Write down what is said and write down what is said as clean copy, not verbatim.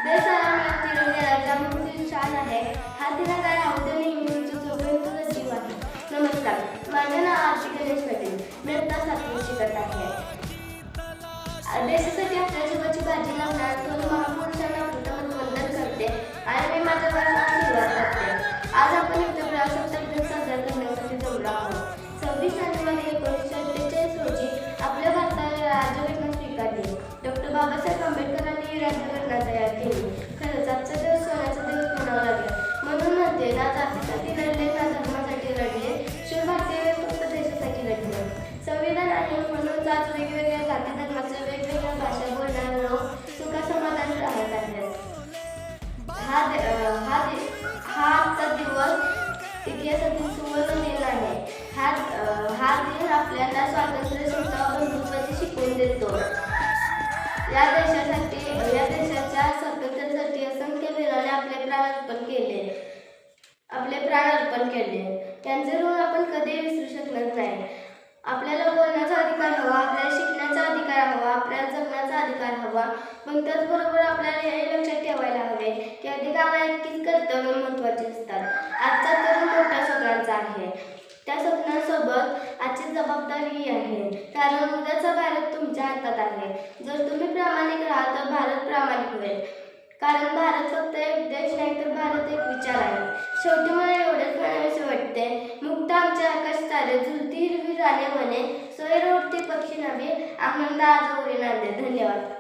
देशाला तिरंगा राजा म्हणून शान आहे. हा तिरंगा राहू नेहमी उंच जोपर्यंत तुझा जीव आहे. नमस्कार, माझे नाव आरती गणेश पाटील. मी आता 7वी शिकत आहे. देशासाठी आपल्या जीवाची बाजी लावणार थोर महापुरुषांना प्रथम वंदन करते आणि मी माझ्या भाषणाला सुरुवात करते. आज आपण युद्ध प्रजासत्ताक दिन साजरा करण्यासाठी जमलो आहोत. 26 जानेवारी 1947 रोजी आपल्या भारताला राज्यघटना स्वीकारली. डॉक्टर बाबासाहेब आंबेडकरांनी राज्यघटना तयार केली. खरंच आजचा दिवस सोन्याचा दिवस म्हणावा लागेल. म्हणून म्हणते ना जातीसाठी लढले ना धर्मासाठी लढले, शिव भारतीय फक्त देशासाठी लढले. संविधान आहे म्हणून आज वेगवेगळ्या जाती धर्माच्या वेगवेगळ्या भाषा बोलणारे लोक सुखा समाधानी राहत आहेत. हा आजचा दिवस इतिहासातील सुवर्ण दिन आहे. हा दिन आपल्याला स्वातंत्र्य, समता, बंधुत्वाची शिकवण देतो. या देशाच्या स्वातंत्र्यासाठी असंख्य वीरांनी आपले प्राण अर्पण केले. त्यांचे ऋण आपण कधी विसरू शकणार नाही. आपल्याला बोलण्याचा अधिकार हवा, आपल्याला शिकण्याचा अधिकार हवा, आपल्याला जगण्याचा अधिकार हवा. पण त्याचबरोबर आपल्याला हे लक्षात ठेवायला हवे की अधिकारा इतकीच कर्तव्य महत्त्वाची असतात. आजचा तरुण मोठ्या स्वप्नांचा आहे. त्या स्वप्नांसोबत आजची जबाबदारी आहे. कारण उद्याचा भारत तुमच्या हातात आहे. जर तुम्ही प्रामाणिक राहाल तर भारत प्रामाणिक होईल. कारण भारत फक्त एक देश नाही तर भारत एक विचार आहे. शेवटी मला एवढेच म्हणावेसे वाटते, मुक्त आमचे आकाश तारे, झुलती हिरवी राने वने, सोयीवर उडती पक्षी नवे, आनंद आज ओरी नांदे. धन्यवाद.